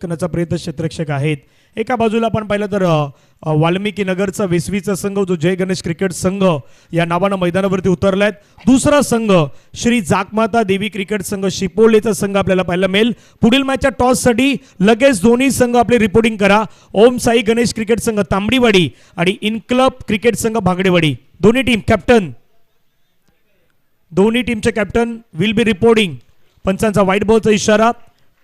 करण्याचा प्रयत्न क्षेत्ररक्षक आहेत. एका बाजूला आपण पाहिलं तर वाल्मिकी नगरचा वेसवीचा संघ जो जय गणेश क्रिकेट संघ या नावानं मैदानावरती उतरलाय. दुसरा संघ श्री जाकमाता देवी क्रिकेट संघ शिपोलेचा संघ आपल्याला पाहायला मिळेल. पुढील मॅचच्या टॉससाठी लगेच दोन्ही संघ आपले रिपोर्टिंग करा. ओम साई गणेश क्रिकेट संघ तांबडीवाडी आणि इनक्लब क्रिकेट संघ भागडेवाडी. दोन्ही टीम कॅप्टन, दोन्ही टीमचे कॅप्टन विल बी रिपोर्टिंग. पंचांचा व्हाईट बॉलचा इशारा.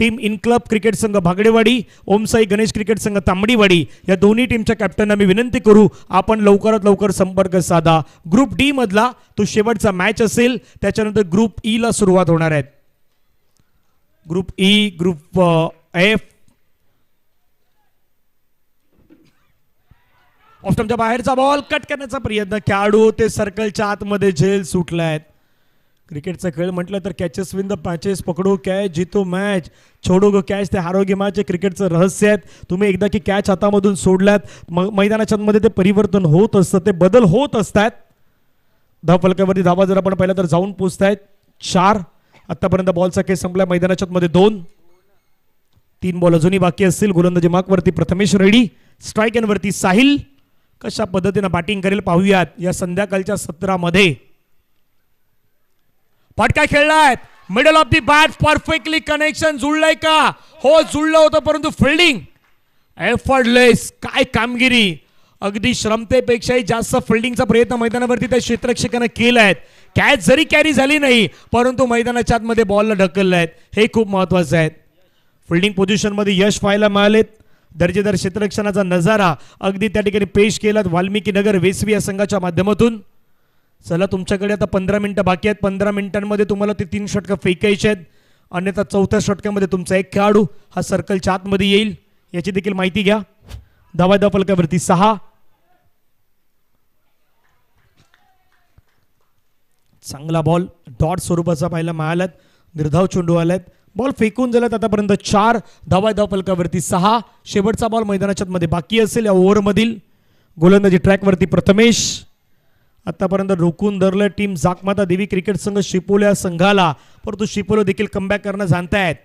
टीम इनक्लब क्रिकेट संघ भागडेवाडी, ओमसाई गणेश क्रिकेट संघ तांबडीवाडी या दोन्ही टीमच्या कॅप्टनना मी विनंती करू आपण लवकरात लवकर संपर्क साधा. ग्रुप डी मधला तो शेवटचा मॅच असेल. त्याच्यानंतर ग्रुप ई ला सुरुवात होणार आहे. Group E, group F. ऑफ्टमच्या बाहेरचा बॉल कट करण्याचा प्रयत्न. खेळाडू ते सर्कलच्या आतमध्ये झेल सुटलाय. क्रिकेटचा खेळ म्हटलं तर कॅचेस विन द मॅचेस, पकडो कॅच जितो मॅच, छोडो गो कॅच ते हारोगे मॅच. क्रिकेटचं रहस्य आहे. तुम्ही एकदा की कॅच हातामधून सोडल्यात मैदानाच्या मध्ये ते परिवर्तन होत असतं, ते बदल होत असतात. धावफलकावरती धावा जर आपण पाहिलं तर जाऊन पोचतायत 4. आतापर्यंत बॉलचा खेळ संपला. मैदानाच्या मध्ये 2. 3 बॉल अजूनही बाकी असतील. गोलंदाजी मार्कवरती प्रथमेश रेडी, स्ट्राईक एंड वरती साहिल. कशा पद्धतीने बॅटिंग करेल पाहूयात या संध्याकाळच्या सत्रामध्ये. फटका खेळलाय, middle off the bat, perfectly connection जुळलंय का? हो जुळलं होतं, परंतु फिल्डिंग एफर्टलेस. काय कामगिरी, अगदी श्रमतेपेक्षाही जास्त फिल्डिंगचा प्रयत्न मैदानावरती त्या क्षेत्ररक्षकाने केलाय. कॅच जरी कॅरी झाली नाही परंतु मैदानाच्या आतमध्ये बॉलला ढकललाय, हे खूप महत्वाचं आहे. फिल्डिंग पोझिशनमध्ये यश पाहायला मिळालेत. दर्जेदार क्षेत्ररक्षणाचा नजारा अगदी त्या ठिकाणी पेश केला वाल्मिकी नगर वेसवी या संघाच्या माध्यमातून. चला तुमच्याकडे आता 15 मिनिटं बाकी आहेत. 15 मिनिटांमध्ये तुम्हाला ते 3 षटकं फेकायचे आहेत. अन्यथा 4थ्या षटकामध्ये तुमचा एक खेळाडू हा सर्कलच्या आतमध्ये येईल, याची देखील माहिती घ्या. धावा फलकावरती 6. चांगला बॉल डॉट स्वरूपाचा पाहायला मिळालात. निर्धाव चेंडू आलात. बॉल फेकून झालात आतापर्यंत 4. धावा फलकावरती 6. शेवटचा बॉल मैदानाच्या मध्ये बाकी असेल या ओव्हरमधील. गोलंदाजी ट्रॅकवरती प्रथमेश. आतापर्यंत रोखून धरलं टीम जाकमाता देवी क्रिकेट संघ शिपोले या संघाला, परंतु शिपोले देखील कमबॅक करणं जाणतायत.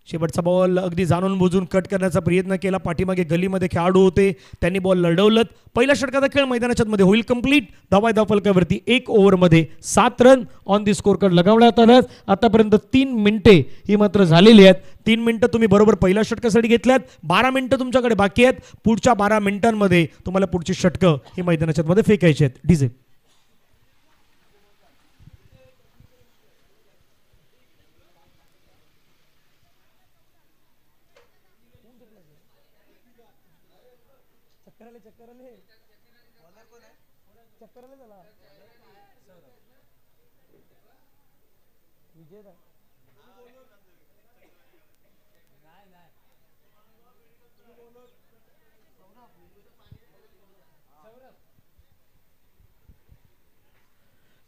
शेवटचा बॉल अगदी जाणून बुजून कट करण्याचा प्रयत्न केला. पाठीमागे गलीमध्ये खेळाडू होते, त्यांनी बॉल लढवलं. पहिल्या षटकाचा खेळ मैदानाच्या मध्ये होईल कंप्लीट. धावा फलकावरती 1 ओव्हरमध्ये 7 run on the score card लगावण्यात आल्यात. आतापर्यंत 3 मिनिटे ही मात्र झालेली आहेत. 3 मिनिटं तुम्ही बरोबर पहिल्या षटकासाठी घेतल्यात. 12 मिनिटं तुमच्याकडे बाकी आहेत. पुढच्या 12 मिनिटांमध्ये तुम्हाला पुढची षटकं ही मैदानाच्या मध्ये फेकायची आहेत. डीजे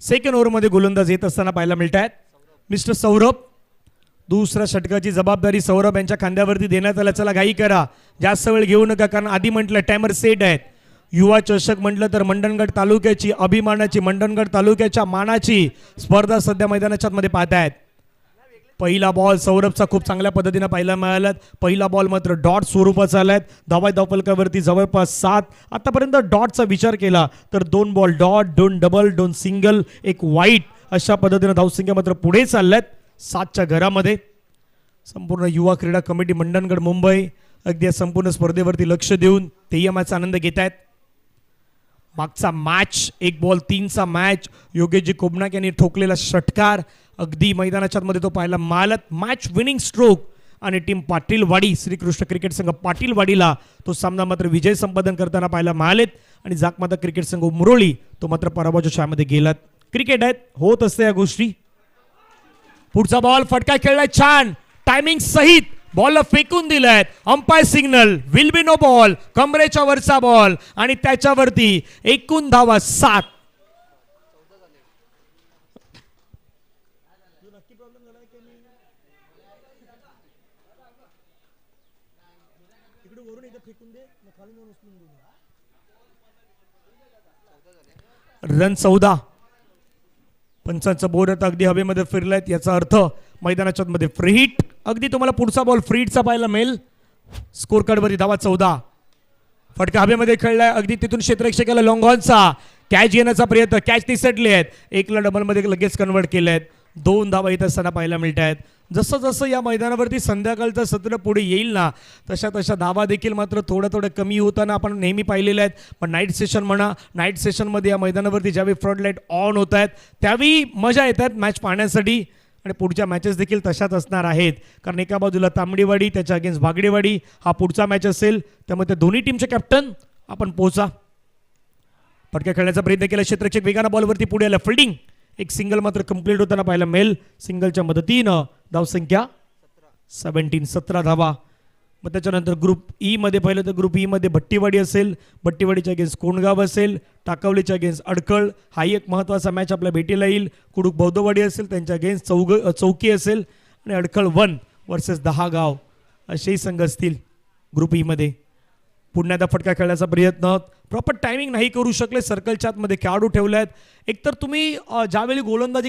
सेकंड ओव्हरमध्ये गोलंदाज येत असताना पाहायला मिळत आहेत मिस्टर सौरभ. दुसऱ्या षटकाची जबाबदारी सौरभ यांच्या खांद्यावरती देण्यात आला. चला घाई करा, जास्त वेळ घेऊ नका, कारण आधी म्हटलं टायमर सेट आहेत. युवा चषक म्हटलं तर मंडणगड तालुक्याची अभिमानाची, मंडणगड तालुक्याच्या मानाची स्पर्धा सध्या मैदानाच्या मध्ये पाहतायत. पहिला बॉल सौरभचा खूप चांगल्या पद्धतीने पाहायला मिळाला. पहिला बॉल मात्र डॉट स्वरूपाचा आलाय. धावा फलकावरती जवळपास 7. आतापर्यंत डॉटचा विचार केला तर 2 बॉल डॉट, 2 डबल, 2 सिंगल, 1 वाईट अशा पद्धतीने धावसंख्या मात्र पुढे चालल्यात 7च्या घरामध्ये. संपूर्ण युवा क्रीडा कमिटी मंडणगड मुंबई अगदी या संपूर्ण स्पर्धेवरती लक्ष देऊन ते या मॅचचा आनंद घेत आहेत. मागचा मॅच 1 बॉल 3चा मॅच योगेशजी कोबनाक यांनी ठोकलेला षटकार अगदी मैदानाच्या मध्ये तो पाहायला मिळाला. मॅच विनिंग स्ट्रोक आणि टीम पाटीलवाडी श्रीकृष्ण क्रिकेट संघ पाटीलवाडीला तो सामना मात्र विजय संपादन करताना पाहायला मिळालेत. आणि जाकमाता क्रिकेट संघ मुरळी तो मात्र पराभवाच्या छायामध्ये गेलात. क्रिकेट आहेत, होत असते या गोष्टी. पुढचा बॉल फटका खेळलाय छान, टायमिंग सहित बॉलला फेकून दिलाय. Umpire signal, will be no ball. कमरेच्या वरचा बॉल आणि त्याच्यावरती एकूण धावा 7. रन 14. पंचांचा बोर्ड आता अगदी हवेमध्ये फिरलाय, याचा अर्थ मैदानाच्या मध्ये फ्री हिट. अगदी तुम्हाला पुढचा बॉल फ्रीडचा पाहायला मिळेल. स्कोर कार्डवरती धावा 14. फटका हवेमध्ये खेळलाय, अगदी तिथून क्षेत्ररक्षकाला लॉंग ऑनचा कॅच घेण्याचा प्रयत्न, कॅच निसटले आहेत, एकला डबलमध्ये लगेच कन्वर्ट केले आहेत. 2 धावा येत असताना पाहायला मिळत आहेत. जसं जसं या मैदानावरती संध्याकाळचं सत्र पुढे येईल ना, तशा तशा धावा देखील मात्र थोडं कमी होताना आपण नेहमी पाहिलेले आहेत. पण नाईट सेशन म्हणा, नाईट सेशनमध्ये या मैदानावरती ज्यावेळी फ्लड लाईट ऑन होत आहेत त्यावेळी मजा येतात मॅच पाहण्यासाठी. आणि पुढच्या मॅचेस देखील तशाच असणार आहेत, कारण एका बाजूला तांबडीवाडी, त्याच्या अगेन्स्ट भागडेवाडी हा पुढचा मॅच असेल. त्यामुळे त्या दोन्ही टीमचे कॅप्टन आपण पोहोचा. फटका खेळण्याचा प्रयत्न केला, क्षेत्ररक्षक वेगानं बॉलवरती पुढे आला, फिल्डिंग एक सिंगल मात्र कंप्लीट होताना पाहायला मिळेल. सिंगलच्या मदतीनं धावसंख्या 17 धावा. मग त्याच्यानंतर ग्रुप ई मध्ये पाहिलं तर ग्रुप ई मध्ये भट्टीवाडी असेल, भट्टीवाडीच्या अगेन्स्ट कोंडगाव असेल, टाकावलीच्या अगेन्स्ट अडकळ, हा एक महत्त्वाचा मॅच आपल्या भेटीला येईल. कुडूक बौद्धवाडी असेल, त्यांच्या अगेन्स्ट चौकी असेल, आणि अडकळ 1 वर्सेस 10 गाव असेही संघ असतील ग्रुप ई मध्ये. पुन्हा एकदा फटका खेळण्याचा प्रयत्न, प्रॉपर टायमिंग नाही करू शकले, सर्कलच्या आतमध्ये खेळाडू ठेवले आहेत. एकतर तुम्ही ज्यावेळी गोलंदाजी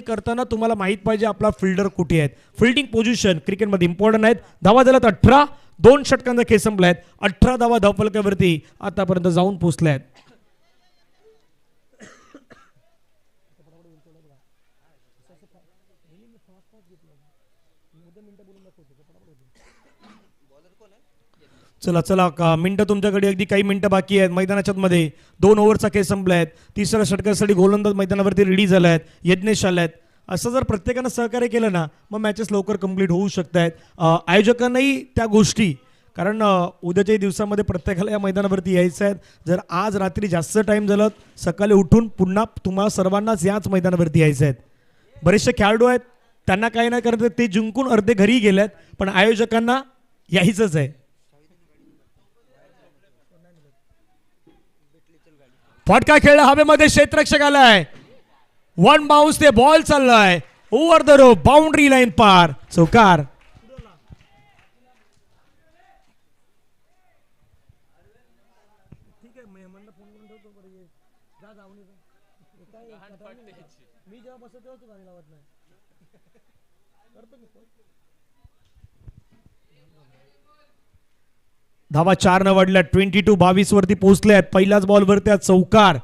करताना तुम्हाला माहीत पाहिजे आपला फिल्डर कुठे आहेत. फिल्डिंग पोझिशन क्रिकेटमध्ये इम्पॉर्टंट आहेत. धावा झाल्यात 18, 2 षटकांचा खेळ संपला आहेत. 18 धावा धावफलकावरती आतापर्यंत जाऊन पोहोचल्या आहेत. चला मिनटं तुमच्याकडे, अगदी काही मिनटं बाकी आहेत. मैदानाच्या मध्ये 2 ओव्हरचा खेळ संपला आहेत. तिसऱ्या षटकासाठी गोलंदाज मैदानावरती रेडी झाला आहेत, यज्ञेश आला आहेत. असं जर प्रत्येकानं सहकार्य केलं ना, मग मॅचेस लवकर कंप्लीट होऊ शकत आहेत. आयोजकांनाही त्या गोष्टी, कारण उद्याच्याही दिवसामध्ये प्रत्येकाला या मैदानावरती यायचं आहे. जर आज रात्री जास्त टाईम झालं, सकाळी उठून पुन्हा तुम्हाला सर्वांनाच याच मैदानावरती यायचं आहे. बरेचसे खेळाडू आहेत, त्यांना काही नाही करत, ते जिंकून अर्धे घरी गेलेत, पण आयोजकांना यायचंच आहे. फटका खेळ हवेमध्ये, क्षेत्ररक्षक आलाय, 1 बाउन्स, ते बॉल चाललाय over the row, boundary line पार, चौकार. धावा 4 न वाढल्या, 22-22 वरती पोहोचले आहेत. पहिल्याच बॉलवरती आज चौकार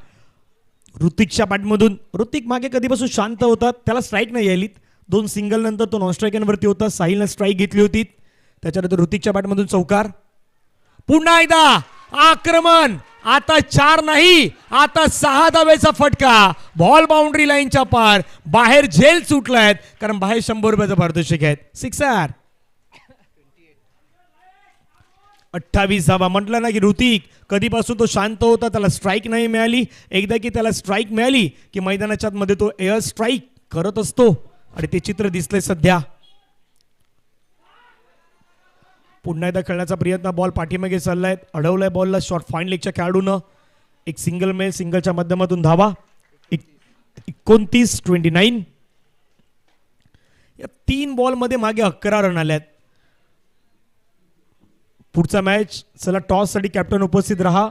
ऋतिकच्या बॅटमधून. ऋतिक मागे कधीपासून शांत होता, त्याला स्ट्राईक नाही यायलीत. 2 सिंगल नंतर तो नॉन स्ट्राईकवरती होता, साहिलने स्ट्राईक घेतली होती. त्याच्यानंतर ऋतिकच्या बॅटमधून चौकार. पुन्हा एकदा आक्रमण, आता 4 नाही, आता 6 धावेचा फटका, बॉल बाउंड्री लाईनच्या पार, बाहेर झेल सुटलायत, कारण बाहेर 100 रुपयाचं पारितोषिक आहेत. सिक्सर. 28 धावा. म्हटलं ना की ऋतिक कधीपासून तो शांत होता, त्याला स्ट्राईक नाही मिळाली. एकदा की त्याला स्ट्राईक मिळाली की मैदानाच्या मध्ये तो एअर स्ट्राईक करत असतो, आणि ते चित्र दिसलंय सध्या. पुन्हा एकदा खेळण्याचा प्रयत्न, बॉल पाठीमागे चाललाय, अडवलाय बॉलला शॉर्ट फाईन लेगच्या खेळाडूनं. एक सिंगल मिळेल, सिंगलच्या माध्यमातून धावा 29-29. या 3 बॉलमध्ये मागे 11 रन आल्यात. पुढचा मॅच, चला टॉस साठी कॅप्टन उपस्थित रहा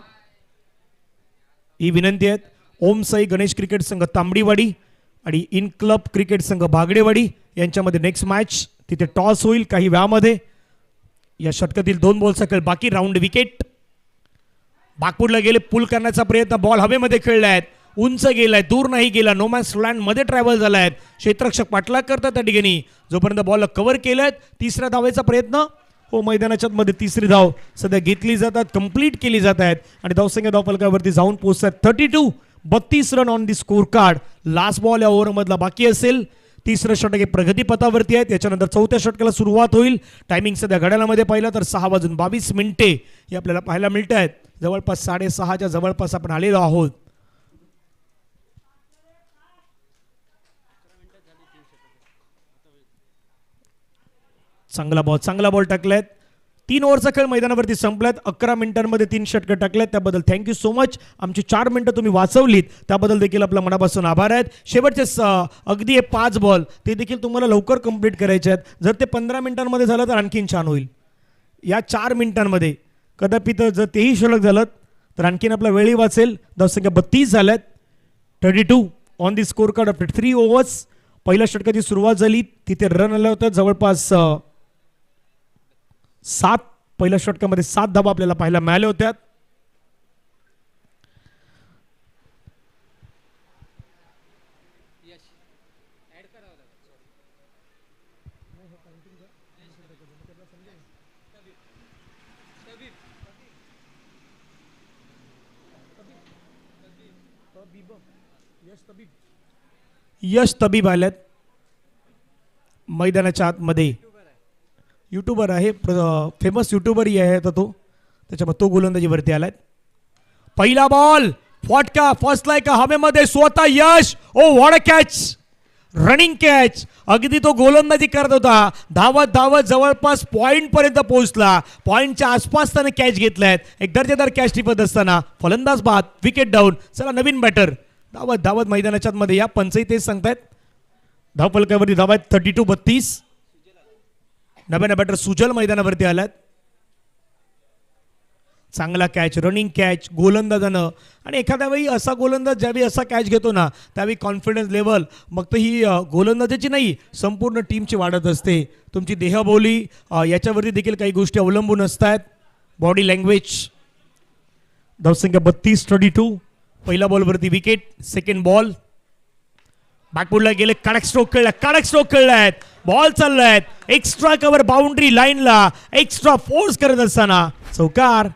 ही विनंती आहे. ओम साई गणेश क्रिकेट संघ तांबडीवाडी आणि इन क्लब क्रिकेट संघ भागडेवाडी यांच्यामध्ये नेक्स्ट मॅच. तिथे टॉस होईल काही वेळामध्ये. या षटकातील 2 बॉलचा खेळ बाकी. राऊंड विकेट बागपूरला गेले, पुल करण्याचा प्रयत्न, बॉल हवेमध्ये खेळलाय, उंच गेलाय, दूर नाही गेला, नोमॅन्स लँड मध्ये ट्रॅव्हल झालाय. क्षेत्ररक्षक पाठलाग करतात त्या ठिकाणी, जोपर्यंत बॉलला कव्हर केलाय. 3ऱ्या धावेचा प्रयत्न, हो मैदानाच्या मध्ये 3री धाव सध्या घेतली जातात, कंप्लीट केली जात आहेत, आणि धावसंख्या धावफलकावरती जाऊन पोहोचतात 32 run on the score card. Last ball या ओव्हरमधला बाकी असेल. 3रं षटक हे प्रगतीपथावरती आहे. त्याच्यानंतर 4थ्या षटकाला सुरुवात होईल. टायमिंग सध्या घड्याळामध्ये पाहिलं तर 6:22 हे आपल्याला पाहायला मिळत आहेत. जवळपास 6:30च्या जवळपास आपण आलेलो आहोत. चांगला बॉल टाकलायत. 3 ओव्हरचा खेळ मैदानावरती संपलायत. 11 मिनिटांमध्ये 3 षटकं टाकल्यात, त्याबद्दल थँक्यू सो मच. आमची 4 मिनिटं तुम्ही वाचवलीत, त्याबद्दल देखील आपल्या मनापासून आभार आहेत. शेवटचे अगदी हे 5 बॉल ते देखील तुम्हाला लवकर कंप्लीट करायचे आहेत. जर ते 15 मिनिटांमध्ये झालं तर आणखीन छान होईल. या 4 मिनिटांमध्ये कदापित जर तेही शिल्लक झालं तर आणखीन आपला वेळही वाचेल. धावसंख्या 32 झाल्यात. 32 on the score card after 3 overs. पहिल्या षटकाची सुरुवात झाली, तिथे रन आलं होतं जवळपास 7. पहिल्या षटकामध्ये 7 धावा आपल्याला पाहायला मिळाल्या होत्या. यश तबीब आल्यात मैदानाच्या आतमध्ये. युट्यूबर आहे, फेमस युट्यूबरही आहे आता तो, त्याच्यामुळे तो गोलंदाजीवरती आलाय. पहिला बॉल फटका फसलाय का हवेमध्ये, स्वतः Yash. Oh what a catch, running catch. अगदी तो गोलंदाजी करत होता, धावत धावत जवळपास पॉइंट पर्यंत पोहोचला. पॉइंटच्या आसपास त्याने कॅच घेतलाय. एक दर्जेदार कॅच टिपत असताना फलंदाज बाद, विकेट डाऊन. चला नवीन बॅटर धावत धावत मैदानाच्या मध्ये या. पंचही तेच सांगतायत. धावफलकावरती धावा आहेत 32-32. नव्याने बॅटर सुजल मैदानावरती आलात. चांगला कॅच, रनिंग कॅच गोलंदाजानं. आणि एखाद्या वेळी असा गोलंदाज ज्यावेळी असा कॅच घेतो ना, त्यावेळी कॉन्फिडन्स लेवल मग तर ही गोलंदाजाची नाही संपूर्ण टीमची वाढत असते. तुमची देहबोली याच्यावरती देखील काही गोष्टी अवलंबून असतात. Body language. धावसंख्या 32-32. पहिला बॉलवरती विकेट. सेकंड बॉल बॅकफुटला गेले, कडक स्ट्रोक खेळलाय. बॉल चाललाय एक्स्ट्रा कव्हर बाउंड्री लाईनला, एक्स्ट्रा फोर्स करत असताना चौकार.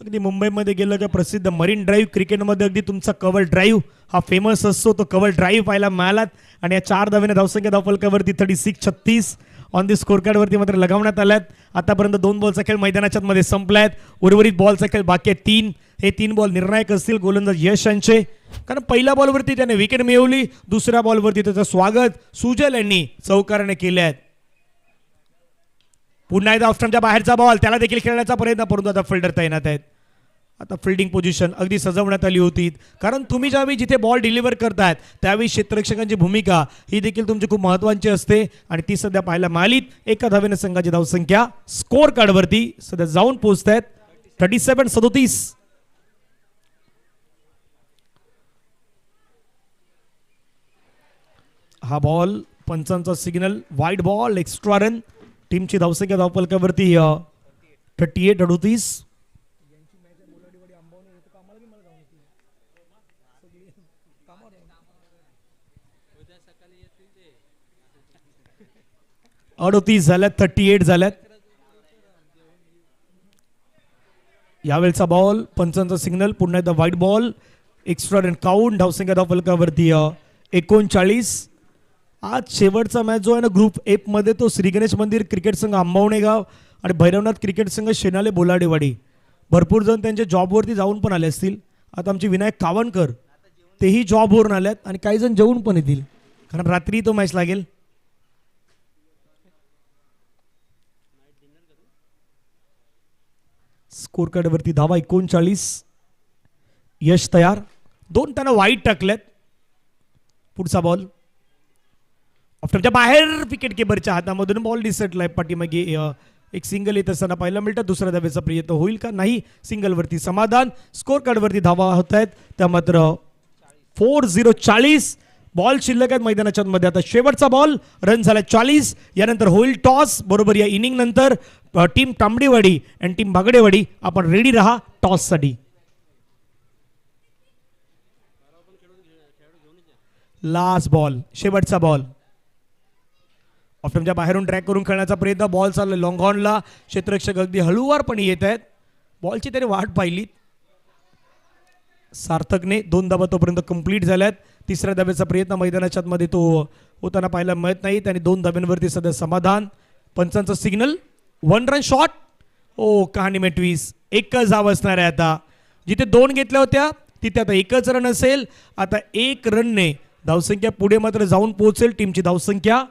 अगदी मुंबईमध्ये गेलं का प्रसिद्ध मरीन ड्राईव्ह, क्रिकेटमध्ये अगदी तुमचा कव्हर ड्राईव्ह हा फेमस असतो. तो कव्हर ड्राईव्ह पाहायला मिळालात. आणि या 4 धावेने धावसंख्या धावफलकावरती 36-36 ऑन दी स्कोर कार्डवरती मात्र लगावण्यात आल्यात. आतापर्यंत 2 बॉलचा खेळ मैदानाच्या मध्ये संपलायत. उर्वरित बॉलचा खेळ बाकी आहे 3. हे 3 बॉल निर्णायक असतील गोलंदाज यश यांचे, कारण पहिल्या बॉलवरती त्याने विकेट मिळवली, दुसऱ्या बॉलवरती त्याचं स्वागत सुजल यांनी चौकाराने केले आहेत. पुन्हा एकदा ऑफस्टंपच्या बाहेरचा बॉल, त्याला देखील खेळण्याचा प्रयत्न, परंतु आता फिल्डर तैनात आहेत. आता फिल्डिंग पोझिशन अगदी सजवण्यात आली होती, कारण तुम्ही ज्यावेळी जिथे बॉल डिलिव्हर करतायत त्यावेळी क्षेत्ररक्षकांची भूमिका ही देखील तुमची खूप महत्त्वाची असते. आणि ती सध्या पाहायला मिळाली. एका धावेने संघाची धावसंख्या स्कोर कार्डवरती सध्या जाऊन पोहोचत आहेत 37-37. हा बॉल पंचांचा signal, wide ball, extra run. टीमची धावसंख्या धावफलकावरती 38-38. झाल्यात, 38 झाल्यात. यावेळचा बॉल पंचांचा सिग्नल, पुन्हा एकदा white ball, extra run count. धावसंख्या धावफलकावरती 39. आज शेवटचा मॅच जो आहे ना ग्रुप एफ मध्ये, तो श्री गणेश मंदिर क्रिकेट संघ आंबवणे गाव आणि भैरवनाथ क्रिकेट संघ शेनाले बोलाडेवाडी. भरपूर जण त्यांच्या जॉबवरती जाऊन पण आले असतील. आता आमचे विनायक कावणकर तेही जॉबवरून आल्यात आणि काही जण जेवून पण येतील, कारण रात्री तो मॅच लागेल. स्कोर कार्डवरती धावा 39. यश तयार. 2 त्यानं वाईट टाकल्यात. पुढचा बॉल ऑफ्टरच्या बाहेर, विकेट किपरच्या हातामधून बॉल डिसटलाय. पाठीमागे एक सिंगल येत असताना पाहायला मिळतं. दुसऱ्या धावेचा प्रयत्न होईल का? नाही. सिंगलवरती समाधान. स्कोर कार्डवरती धावा होत आहेत त्या मात्र 40. बॉल शिल्लक आहेत मैदानाच्या मध्ये. आता शेवटचा बॉल, रन झाला 40. यानंतर होईल टॉस. बरोबर या इनिंग नंतर टीम तांबडेवाडी आणि टीम बागडेवाडी आपण रेडी राहा टॉस साठी. लास्ट बॉल, शेवटचा बॉल. ऑफ्टमच्या बाहेरून ट्रॅक करून खेळण्याचा प्रयत्न. बॉल चालला लॉंग ऑनला. क्षेत्ररक्षक अगदी हळूवारपणे येत आहेत. बॉलची त्याने वाट पाहिली. सार्थकने 2 धावा तोपर्यंत कंप्लीट झाल्यात. तिसऱ्या धावेचा प्रयत्न मैदानाच्या मध्ये तो होताना पाहायला मिळत नाही. त्याने 2 धाब्यांवरती सध्या समाधान. पंचांचा सिग्नल, 1 रन शॉट. ओ कहाणी में ट्विस्ट. एकच धाव असणार आहे आता. जिथे 2 घेतल्या होत्या तिथे आता एकच रन असेल. आता 1 रनने धावसंख्या पुढे मात्र जाऊन पोहोचेल. टीमची धावसंख्या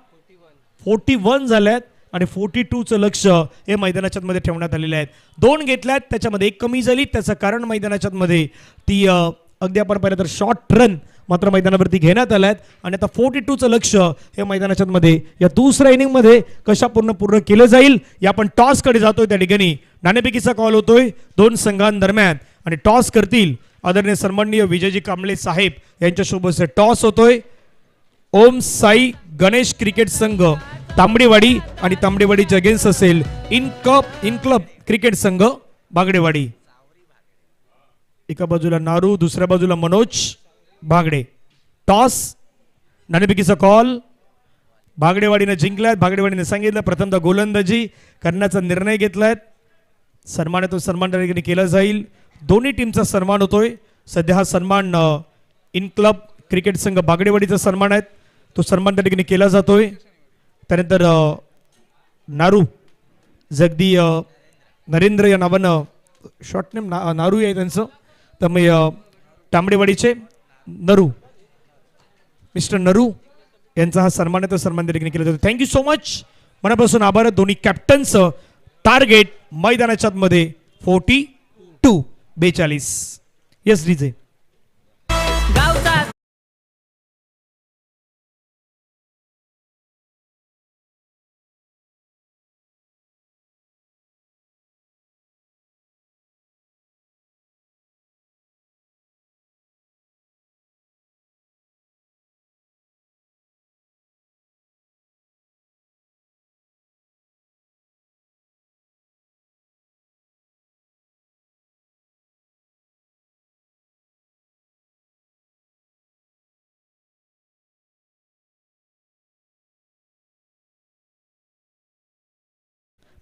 41 झाल्यात आणि 42चं लक्ष हे मैदानाच्या मध्ये ठेवण्यात आलेले आहेत. 2 घेतल्यात, त्याच्यामध्ये 1 कमी झाली. त्याचं कारण मैदानाच्या मध्ये ती अगदी आपण पाहिलं तर शॉर्ट रन मात्र मैदानावरती घेण्यात आल्यात. आणि आता 42चं लक्ष हे मैदानाच्या मध्ये या दुसऱ्या इनिंग मध्ये कशा पूर्ण केलं जाईल. या आपण टॉस कडे जातोय. त्या ठिकाणी नाणेफेकीचा कॉल होतोय 2 संघांदरम्यान. आणि टॉस करतील आदरणीय सन्माननीय विजयजी कांबळे साहेब यांच्यासोबत टॉस होतोय. ओम साई गणेश क्रिकेट संघ तांबडेवाडी आणि तांबडेवाडीच्या अगेन्स्ट असेल इन क्लब क्रिकेट संघ बागडेवाडी. एका बाजूला नारू, दुसऱ्या बाजूला मनोज बागडे. टॉस नाणेफेकीचा कॉल बागडेवाडीने जिंकलाय. बागडेवाडीने सांगितलं प्रथमतः गोलंदाजी करण्याचा निर्णय घेतलाय. सन्मानातून सन्मान केला जाईल. दोन्ही टीमचा सन्मान होतोय. सध्या हा सन्मान इन क्लब क्रिकेट संघ बागडेवाडीचा सन्मान आहे, तो सन्मान त्या ठिकाणी केला जातोय. त्यानंतर नारू जगदी नरेंद्र या नावानं शॉर्ट नेम नारू आहे त्यांचं. त्यामुळे तांबडेवाडीचे नरू मिस्टर नरू यांचा हा सन्मान आहे, तो सन्मान त्या ठिकाणी केला जातो. Thank you so much. मनापासून आभार. दोन्ही कॅप्टन्सचं टार्गेट मैदानाच्या मध्ये 42. Yes DJ.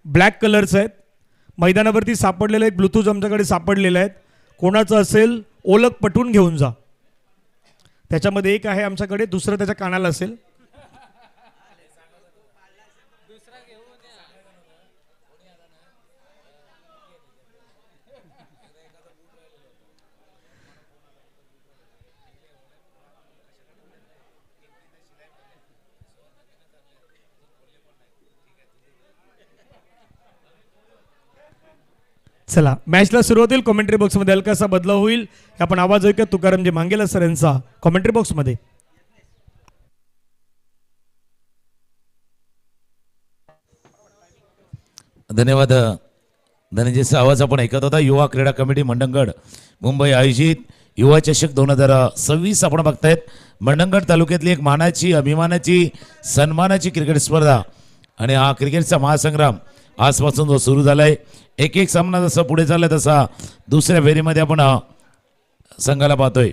ब्लॅक कलरचं आहेत. मैदानावरती सापडलेले एक ब्लूटूथ आमच्याकडे सापडलेले आहेत. कोणाचं असेल ओळख पटवून घेऊन जा. त्याच्यामध्ये एक आहे आमच्याकडे, दुसरं त्याच्या कानाला असेल. चला मॅचला सुरुवात होईल. कॉमेंट्री बॉक्समध्ये हलकासा बदलाव होईल. आपण आवाज ऐकूया तुकारामजी मांगेला सर यांचा कॉमेंट्री बॉक्समध्ये. धन्यवाद धनंजयचा आवाज आपण ऐकत होता. युवा क्रीडा कमिटी मंडणगड मुंबई आयोजित युवा चषक 2026 आपण बघतायत. मंडणगड तालुक्यातली एक मानाची, अभिमानाची, सन्मानाची क्रिकेट स्पर्धा आणि हा क्रिकेटचा महासंग्राम आजपासून जो सुरू झालाय. एक एक सामना जसा पुढे चाललाय तसा दुसऱ्या फेरीमध्ये आपण संघाला पाहतोय.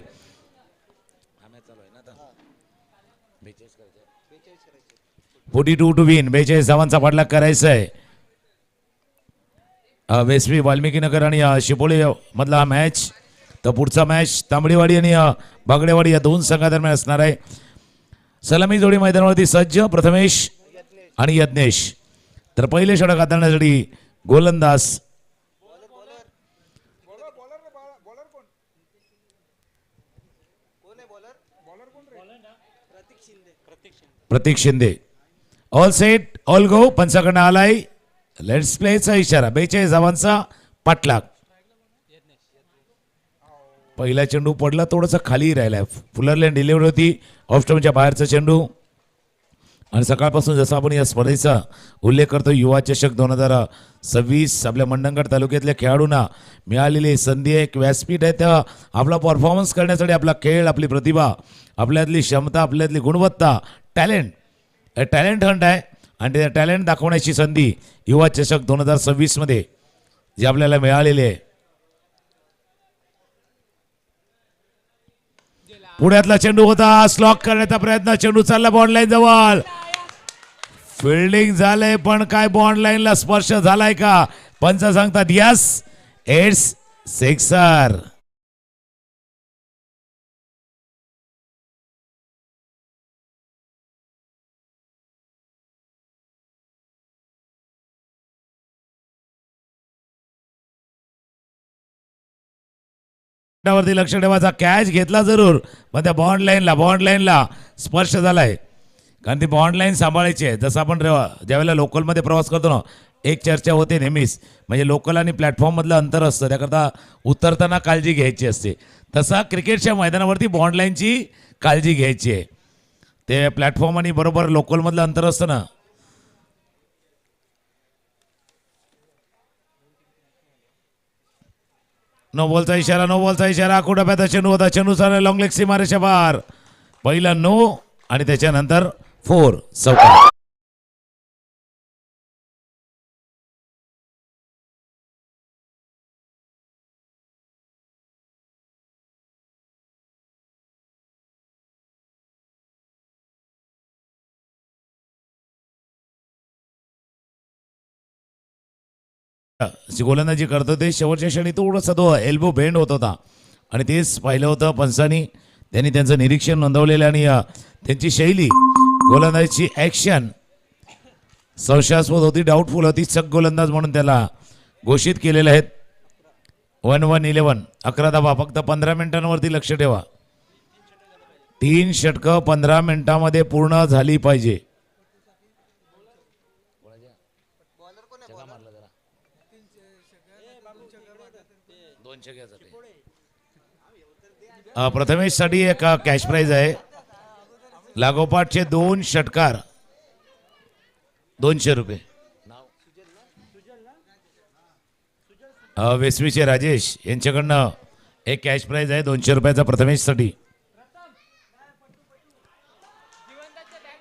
42 टू विन, 42 धावांचा पाठलाग करायचा आहे. वेस्वी वाल्मिकीनगर आणि शिपोळे मधला हा मॅच. तर पुढचा मॅच तांबडेवाडी आणि बागडेवाडी या दोन संघादरम्यान असणार आहे. सलामी जोडी मैदानावरती सज्ज प्रथमेश आणि यज्ञेश. तर पहिले षटक हाताळण्यासाठी गोलंदाज Pratik Shinde. All set all go. पंचाकडनं आलाय लेट्स प्लेचा इशारा. 42 धावांचा पाठलाग. पहिला चेंडू पडला, थोडासा खाली राहिलाय. फुलरलँड डिलिव्हरी होती ऑफ स्टंपच्या बाहेरचा चेंडू. आणि सकाळपासून जसं आपण या स्पर्धेचा उल्लेख करतो, युवा चषक 2026 आपल्या मंडणगड तालुक्यातल्या खेळाडूंना मिळालेली संधी आहे, एक व्यासपीठ आहे. त्या आपला परफॉर्मन्स करण्यासाठी आपला खेळ, आपली प्रतिभा, आपल्यातली क्षमता, आपल्यातली गुणवत्ता, टॅलेंट हंट आहे. आणि त्या टॅलेंट दाखवण्याची संधी युवा चषक 2026 मध्ये जी आपल्याला मिळालेली आहे. पुढ्यातला चेंडू होता, स्लॉक करण्याचा प्रयत्न, चेंडू चालला बॉन्ड लाईन जवळ. फिल्डिंग झालंय पण काय बॉन्ड लाईनला स्पर्श झालाय का? पंच सांगतात यस, इट्स सिक्सर. वरती लक्ष ठेवायचा. कॅच घेतला जरूर, पण त्या बॉन्ड लाईनला स्पर्श झालाय. कारण ती बॉन्ड लाईन सांभाळायची आहे. जसं आपण ज्यावेळेला लोकलमध्ये प्रवास करतो ना, एक चर्चा होते नेहमीच, म्हणजे लोकल आणि प्लॅटफॉर्म मधलं अंतर असतं, त्याकरता उतरताना काळजी घ्यायची असते. तसा क्रिकेटच्या मैदानावरती बॉन्ड लाईनची काळजी घ्यायची आहे. ते प्लॅटफॉर्म आणि बरोबर लोकलमधलं अंतर असतं ना. नो बॉलचा इशारा, नो बॉलचा इशारा. कुठं चेंडू होता, चेंडू चालला लॉंग लेग सीमारेषा बाहेर. पहिला नो आणि त्याच्यानंतर 4 चौकार. गोलंदाजी करतो ते शेवटच्या क्षणी थोडंसं तो एल्बो बेंड होत होता आणि तेच पाहिलं होतं पंचांनी. त्यांनी त्यांचं निरीक्षण नोंदवलेलं आणि त्यांची शैली गोलंदाजीची ॲक्शन संशयास्पद होती, डाऊटफुल होती. चक गोलंदाज म्हणून त्याला घोषित केलेले आहेत. 1-1-11 11 धावा. फक्त 15 मिनिटांवरती लक्ष ठेवा. 3 षटकं 15 मिनिटांमध्ये पूर्ण झाली पाहिजे. प्रथमेश साठी एक कॅश प्राइज आहे. लागोपाठचे 2 षटकार 200 रुपये. वेसवीचे राजेश यांच्याकडनं एक कॅश प्राइज आहे 200 रुपयाचा प्रथमेश साठी.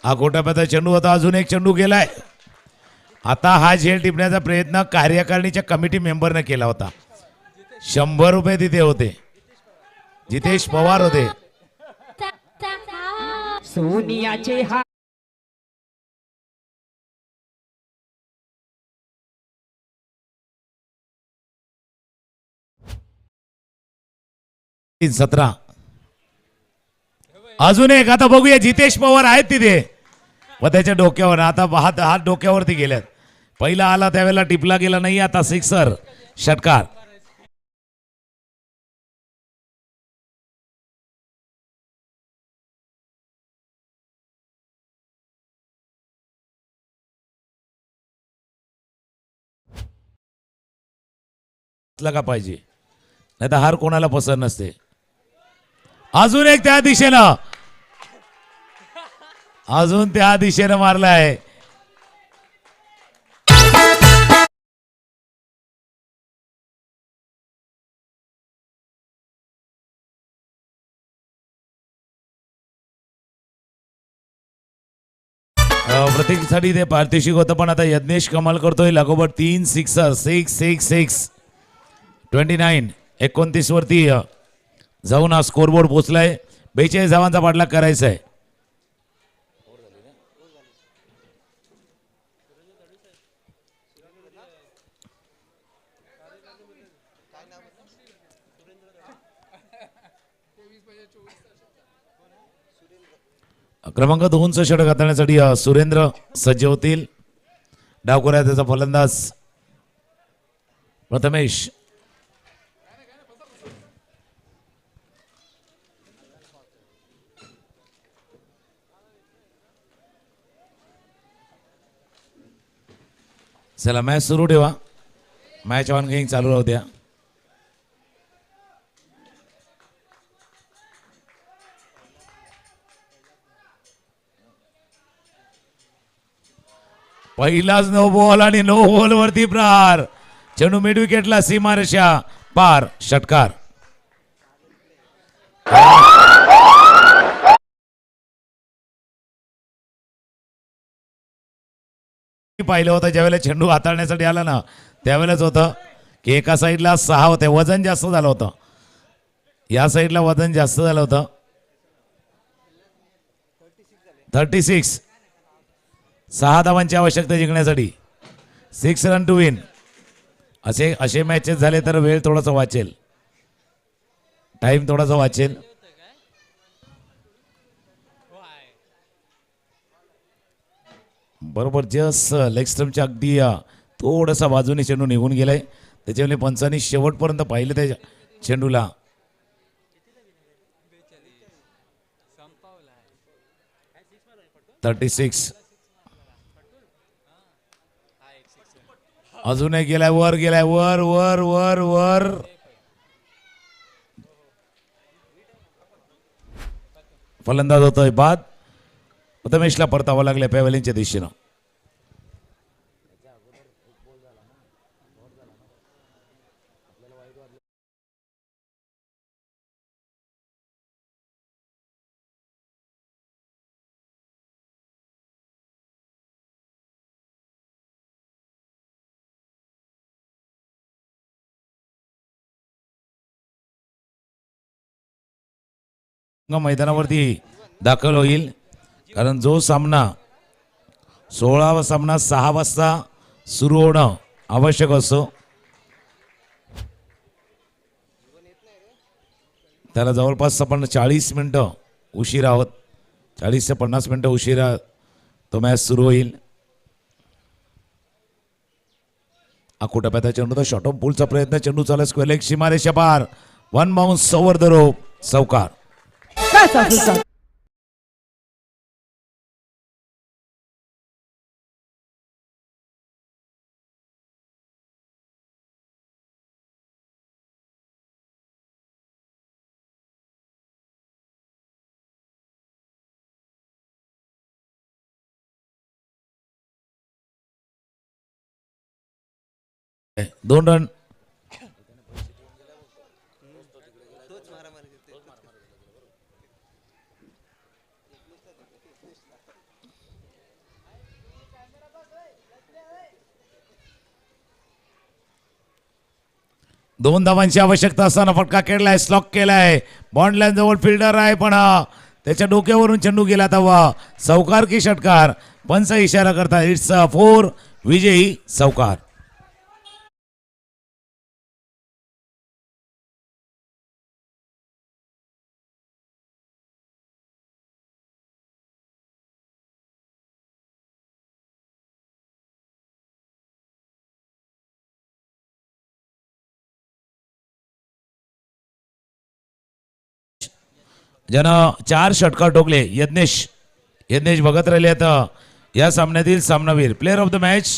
हा गोटाप्याचा चेंडू होता. अजून एक चेंडू गेलाय. आता हा झेल टिपण्याचा प्रयत्न कार्यकारिणीच्या कमिटी मेंबरने केला होता. 100 रुपये तिथे होते. जितेश पवार होते. सोनियाचे हा 17. अजून एक. आता बघूया जितेश पवार आहेत तिथे व त्याच्या डोक्यावर आता हात डोक्यावरती गेल्यात. पहिला आला त्यावेळेला टिपला गेला नाही. आता सिक्सर षटकार. का पाहिजे नाही तर हार कोणाला पसंत नसते. अजून एक त्या दिशेनं, अजून त्या दिशेनं मारलाय. प्रत्येकीसाठी ते पारितोषिक होतं पण आता यज्ञेश कमाल करतोय. लागोपाठ 3 सिक्सर. 6-6-6 29 29 वरती जाऊन हा स्कोरबोर्ड पोहोचलाय. 42 धावांचा पाठलाग करायचा आहे. क्रमांक 2चं षटक हाताळण्यासाठी सुरेंद्र सज्ज होतील. डावखोऱ्या त्याचा फलंदाज प्रथमेश. चला मॅच सुरू ठेवा. मॅच ऑन गेम चालू राहू द्या. पहिलाच नो बॉल आणि नो बॉल वरती प्रहार. चेंडू मिड विकेटला सीमारेषा पार. षटकार. पाहिलं होतं ज्यावेळेला चेंडू हाताळण्यासाठी आला ना त्यावेळेलाच होतं की एका साईडला 6 होते. वजन जास्त झालं होतं. या साईडला वजन जास्त झालं होतं. 36. 6 धावांची आवश्यकता जिंकण्यासाठी. 6 रन टू विन. असे मॅचेस झाले तर वेळ थोडासा वाचेल, टाइम थोडासा वाचेल. बरोबर जस्ट लेग स्टम्पच्या अगदी थोडासा बाजूने चेंडू निघून गेलाय. त्याच्यामुळे पंचांनी शेवटपर्यंत पाहिलं त्या चेंडूला. अजूनही गेलाय वर. गेलाय वर वर वर वर. फलंदाज होतोय बाद. प्रथमेशला परतावं लागलं पॅव्हलियनच्या दिशेनं. मैदानावरती दाखल होईल, कारण जो सामना 16वा सामना 6 वाजता सुरू होणं आवश्यक असतो, त्याला जवळपास आपण 40 मिनिटं उशीर आहोत. 40 ते 50 मिनिटं उशिरा तो मॅच सुरू होईल. आकुटप्याचा चेंडू तर शॉर्ट ऑफ पूलचा प्रयत्न, चेंडू चालू स्क्वेअर लेग सीमारेषा पार, one bounce over the rope, चौकार. दोन रन. दोन धावांची आवश्यकता असताना फटका खेळलाय, स्लॉक केलाय, बॉन्ड लाईन जवळ फिल्डर आहे, पण त्याच्या डोक्यावरून चेंडू गेला तेव्हा चौकार की षटकार, पंच इशारा करतात इट्स 4, विजयी चौकार. ज्यानं 4 षटकार ठोकले, यज्ञेश बघत राहिले आता या सामन्यातील सामनावीर, प्लेअर ऑफ द मॅच